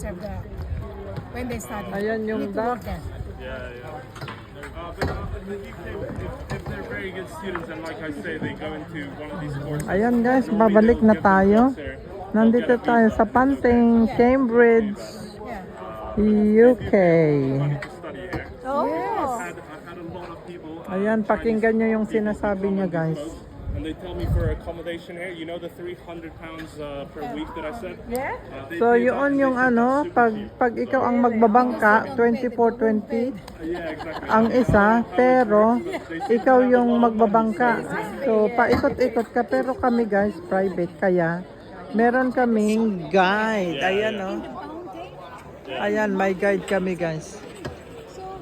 of the when they study. Ayan yung Need to work duck. there. Yeah, yeah. But in the UK, if they're very good students, and like I say, they go into one of these courses. Ayan guys, normally babalik they'll na give them tayo. jobs there. They'll Nandito get a tayo visa. sa Panting, Cambridge, Yeah. UK. Money to study here. Oh. I've had a lot of people. Ayan, pakinggan nyo yung sinasabi niya guys. And they tell me for accommodation here, you know the £300 per week that I said? Yeah. So yun yung ano, pag ikaw ang magbabangka, 24-20 Yeah, exactly. ang isa, pero ikaw yung magbabangka. So paikot-ikot ka, pero kami guys, private, kaya meron kaming guide. Ayan o. Ayan, may guide kami guys.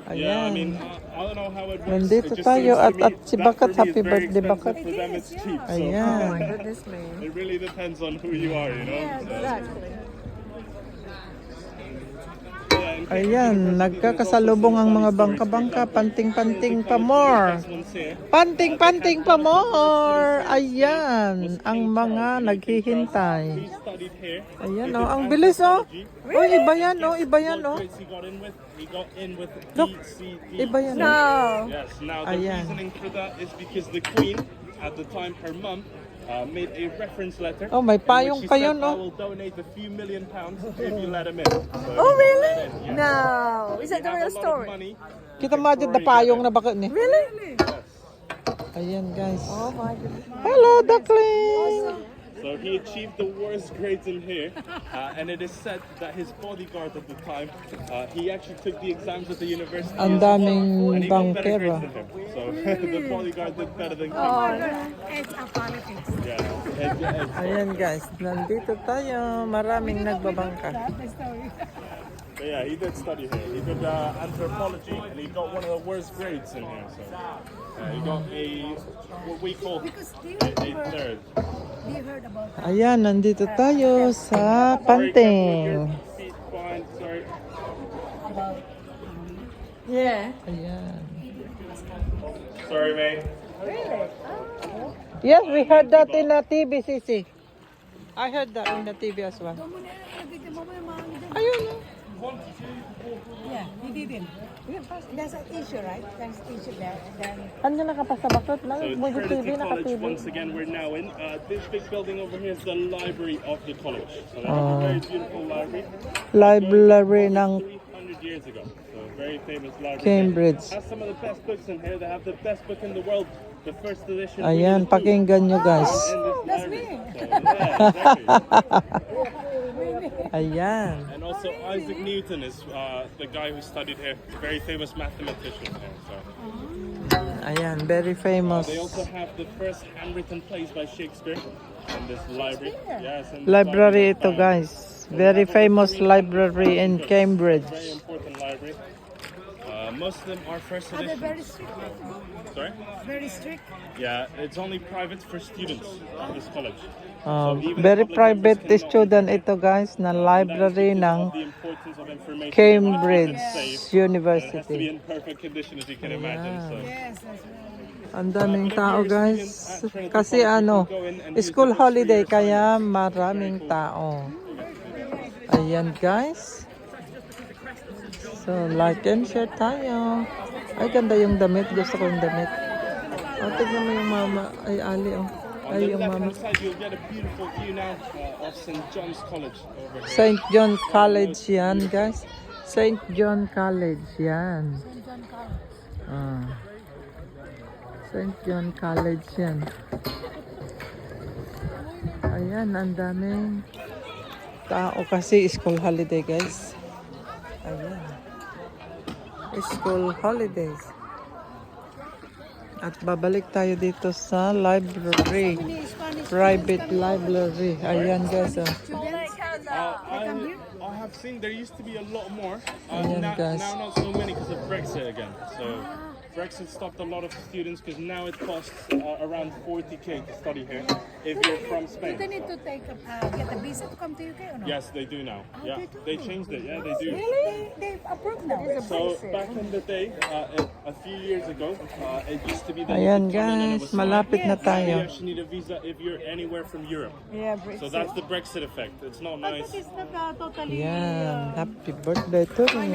Yeah, I mean, Ayan. I don't know how it works. Nandito It just tayo seems to at me si that Bakat, for me happy is very birthday expensive, Bakat. For them it's cheap. So Ayan. Goodness me. it really depends on who you are, you know? Exactly. Ayan, nagkakasalubong ang mga bangka-bangka, panting-panting pa more. Panting-panting pa more. Ayan, ang mga naghihintay. He studied here. Ayan oh, ang bilis oh. Oh, iba yan oh, iba yan oh. He got in with Look, ECE. iba yan oh. No. Yes, now the Ayan. reasoning for that is because the Queen, at the time her mum, made a reference letter. Oh, may in which payong she pa said, yun, I oh. will donate a few £1 million if you let him in. So Oh he really? let in, yeah. No. Is We that the have real a lot of story? money. Kita mo dyan na payong na bakit ni. Really? Ayan guys. Oh my goodness. Hello, duckling. So he achieved the worst grades in here, and it is said that his bodyguard at the time, he actually took the exams at the university. Ang as well, daming and he got better bangkera. grades than him. So the bodyguard did better than him. Oh, it's a politics. Yeah. Ayan guys, nandito tayo. Maraming nagbabangka. That's the story. But yeah, he did study here. He did anthropology, and he got one of the worst grades in here. So he got what we call Because do you a remember? third. Do you heard about that? Ayan, nandito tayo sa Panting. Feet behind, sorry. About yeah. Ayan. Sorry, mate. Really? Yes, we heard that in the TV, Sisi. I heard that in the TV as well. Ayun. Yeah, he didn't. There's an issue, right? There's issue there. Then Ano nakapasabakot lang? So May TV, Trinity College, naka-TV. once again, we're now in. This big building over here is the library of the college. So that's Ah. a very beautiful library. Library ng 300 years ago. So very famous library. Cambridge. Has some of the best books in here. They have the best book in the world. The first edition. Ayan, Winnie the Pooh pakinggan nyo guys. in this that's library. me. So, yeah, exactly. Ayan. And also Isaac Newton is the guy who studied here. He's a very famous mathematician here. So. Ayan, very famous. They also have the first handwritten plays by Shakespeare in this library. Yes, in this Library ito guys. Very famous library in Very Cambridge. important library. Most of them are first Are they edition. very strict? Sorry? Very strict? Yeah, it's only private for students of this college. Very private student ito guys na library ng The importance of information. Cambridge It has to be University. in perfect condition as you can imagine. So. Yes, that's right. Ang daming tao guys. Kasi ano, school holiday kaya maraming tao. Ayan guys. So like and share tayo. Ay ganda yung damit. Gusto ko yung damit. O tignan mo yung mama. Ay Ali oh. On Ay the yung mama. left-hand side, you'll get a beautiful view now of St. John's College over here. St. John College yan guys. St. John College yan. Ah. St. John College yan. Ayan, ang daming tao kasi school holiday guys. Ayan. School holidays. At babalik tayo dito sa library. Private library. Ayan guys. Oh. I have seen there used to be a lot more. Ayan, Now guys. not so many because of Brexit again. So Brexit stopped a lot of students because now it costs around 40k to study here if you're from Do Spain. they need to take get a visa to come to UK or no? Yes, they do now. Oh, Yeah, they do? they changed it. Yeah, they do. Really? They've approved now. So back in the day, a few years ago, it used to be that Ayan you could come in and it guys, was fine. malapit na Now you tayo. actually need a visa if you're anywhere from Europe. Yeah, Brexit. So that's the Brexit effect. It's not But nice. that is not totally. Yan, happy birthday to me.